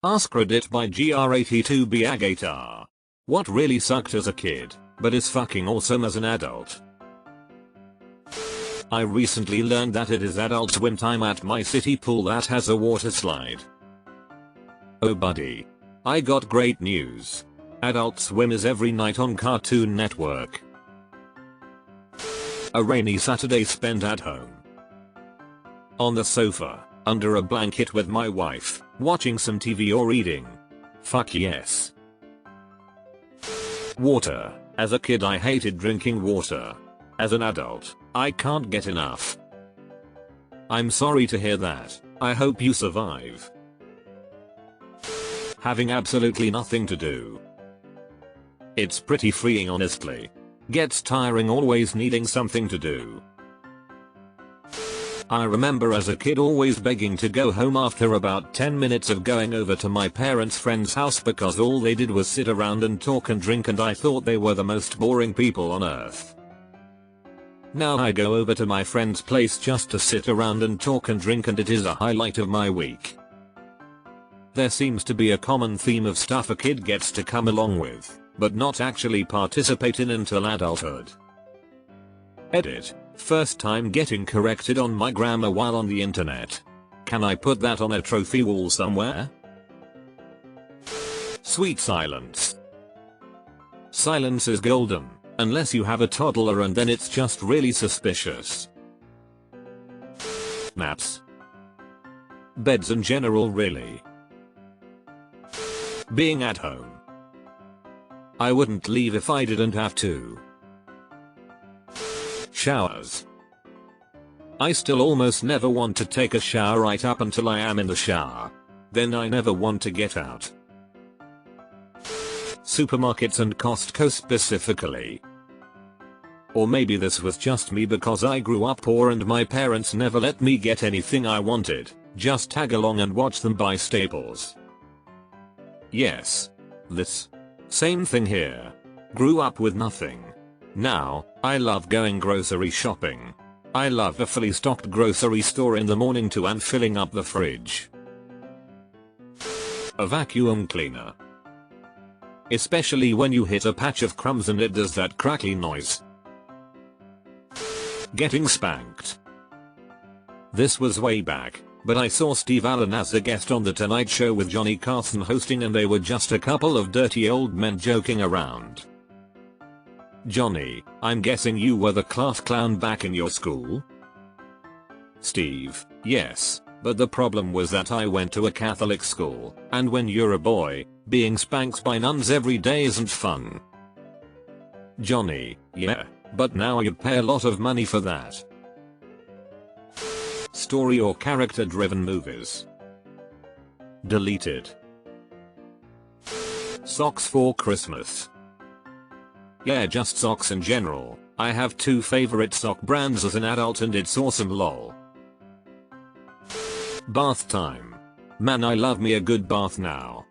AskReddit by GR82B Agatar. What really sucked as a kid, but is fucking awesome as an adult? I recently learned that it is adult swim time at my city pool that has a water slide. Oh buddy. I got great news. Adult Swim is every night on Cartoon Network. A rainy Saturday spent at home. On the sofa, under a blanket with my wife, watching some TV or reading. Fuck yes. Water. As a kid I hated drinking water. As an adult, I can't get enough. I'm sorry to hear that. I hope you survive. Having absolutely nothing to do. It's pretty freeing honestly. Gets tiring always needing something to do. I remember as a kid always begging to go home after about 10 minutes of going over to my parents' friend's house because all they did was sit around and talk and drink and I thought they were the most boring people on earth. Now I go over to my friend's place just to sit around and talk and drink and it is a highlight of my week. There seems to be a common theme of stuff a kid gets to come along with, but not actually participate in until adulthood. Edit. First time getting corrected on my grammar while on the internet. Can I put that on a trophy wall somewhere? Sweet silence. Silence is golden, unless you have a toddler and then it's just really suspicious. Naps. Beds in general really. Being at home. I wouldn't leave if I didn't have to. Showers. I still almost never want to take a shower right up until I am in the shower. Then I never want to get out. Supermarkets and Costco specifically. Or maybe this was just me because I grew up poor and my parents never let me get anything I wanted, just tag along and watch them buy staples. Yes. This. Same thing here. Grew up with nothing. Now, I love going grocery shopping. I love a fully stocked grocery store in the morning too and filling up the fridge. A vacuum cleaner. Especially when you hit a patch of crumbs and it does that crackly noise. Getting spanked. This was way back, but I saw Steve Allen as a guest on The Tonight Show with Johnny Carson hosting and they were just a couple of dirty old men joking around. Johnny, I'm guessing you were the class clown back in your school? Steve, yes, but the problem was that I went to a Catholic school, and when you're a boy, being spanked by nuns every day isn't fun. Johnny, yeah, but now you'd pay a lot of money for that. Story or character driven movies. Deleted. Socks for Christmas. Yeah, just socks in general. I have two favorite sock brands as an adult and it's awesome lol. Bath time. Man, I love me a good bath now.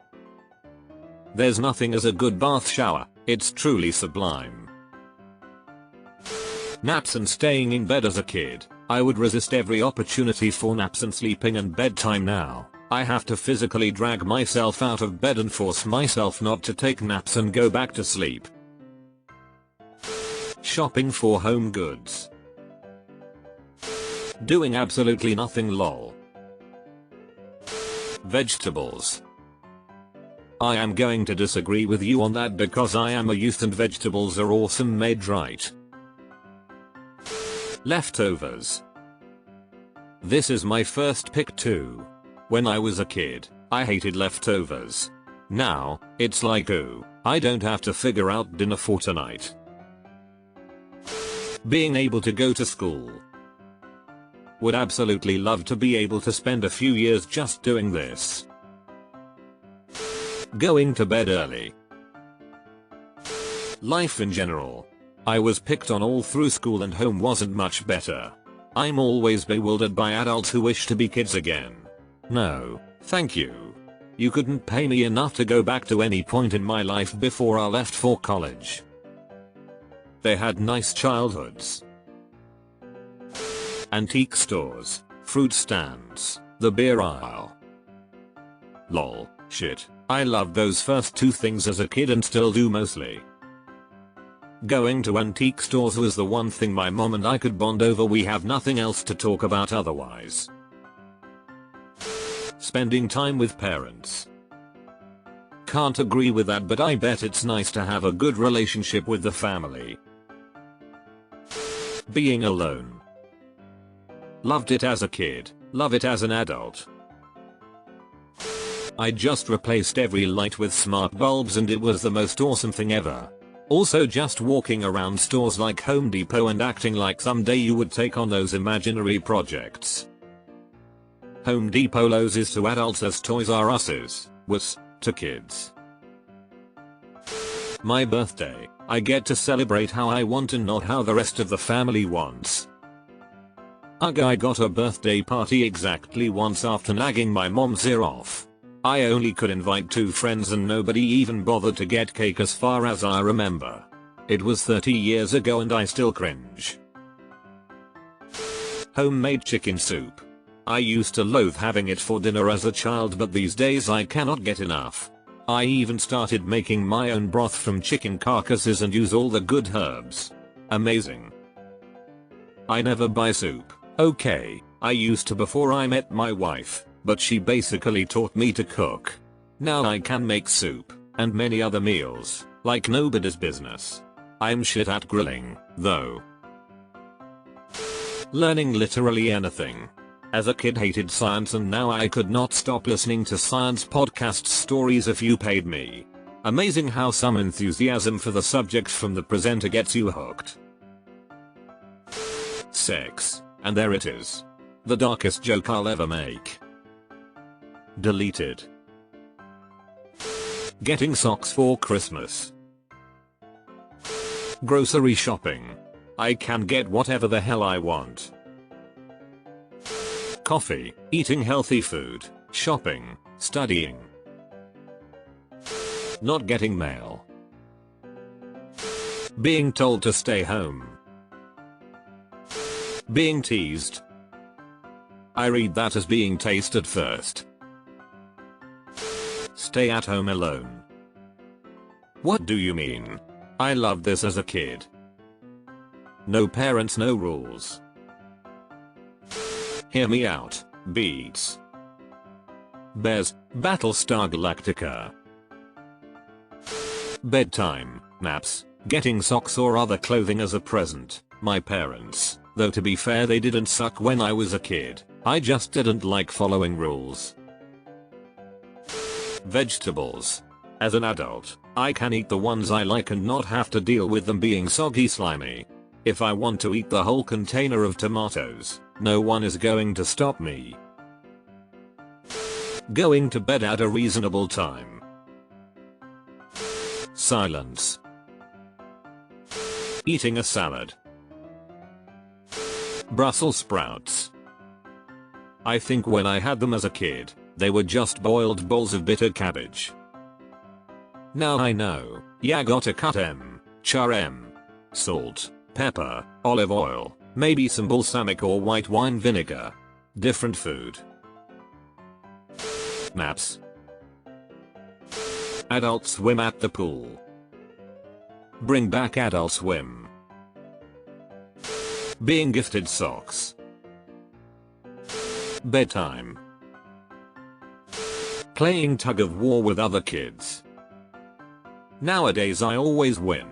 There's nothing as a good bath shower, it's truly sublime. Naps and staying in bed as a kid. I would resist every opportunity for naps and sleeping and bedtime now. I have to physically drag myself out of bed and force myself not to take naps and go back to sleep. Shopping for home goods. Doing absolutely nothing lol. Vegetables. I am going to disagree with you on that because I am a youth and vegetables are awesome made right. Leftovers. This is my first pick too. When I was a kid, I hated leftovers. Now, it's like ooh, I don't have to figure out dinner for tonight. Being able to go to school. Would absolutely love to be able to spend a few years just doing this. Going to bed early. Life in general. I was picked on all through school and home wasn't much better. I'm always bewildered by adults who wish to be kids again. No, thank you. You couldn't pay me enough to go back to any point in my life before I left for college. They had nice childhoods. Antique stores, fruit stands, the beer aisle. Lol. Shit, I loved those first two things as a kid and still do mostly. Going to antique stores was the one thing my mom and I could bond over. We have nothing else to talk about otherwise. Spending time with parents. Can't agree with that, but I bet it's nice to have a good relationship with the family. Being alone. Loved it as a kid, love it as an adult. I just replaced every light with smart bulbs and it was the most awesome thing ever. Also just walking around stores like Home Depot and acting like someday you would take on those imaginary projects. Home Depot Lowe's is to adults as Toys R Us is, was, to kids. My birthday, I get to celebrate how I want and not how the rest of the family wants. Ugh, I got a birthday party exactly once after nagging my mom's ear off. I only could invite 2 friends and nobody even bothered to get cake as far as I remember. It was 30 years ago and I still cringe. Homemade chicken soup. I used to loathe having it for dinner as a child, but these days I cannot get enough. I even started making my own broth from chicken carcasses and use all the good herbs. Amazing. I never buy soup. Okay, I used to before I met my wife, but she basically taught me to cook. Now I can make soup, and many other meals, like nobody's business. I'm shit at grilling, though. Learning literally anything. As a kid hated science and now I could not stop listening to science podcast stories if you paid me. Amazing how some enthusiasm for the subject from the presenter gets you hooked. Sex. And there it is. The darkest joke I'll ever make. Deleted. Getting socks for Christmas. Grocery shopping. I can get whatever the hell I want. Coffee, eating healthy food, shopping, studying. Not getting mail. Being told to stay home. Being teased. I read that as being tased at first. Stay at home alone. What do you mean? I loved this as a kid. No parents, no rules. Hear me out, Beats. Bears, Battlestar Galactica. Bedtime, naps, getting socks or other clothing as a present, my parents. Though to be fair they didn't suck when I was a kid, I just didn't like following rules. Vegetables. As an adult, I can eat the ones I like and not have to deal with them being soggy slimy. If I want to eat the whole container of tomatoes, no one is going to stop me. Going to bed at a reasonable time. Silence. Eating a salad. Brussels sprouts. I think when I had them as a kid, they were just boiled bowls of bitter cabbage. Now I know, yeah, gotta cut em, char em. Salt, pepper, olive oil, maybe some balsamic or white wine vinegar. Different food. Naps. Adult Swim at the pool. Bring back Adult Swim. Being gifted socks. Bedtime. Playing tug of war with other kids. Nowadays I always win.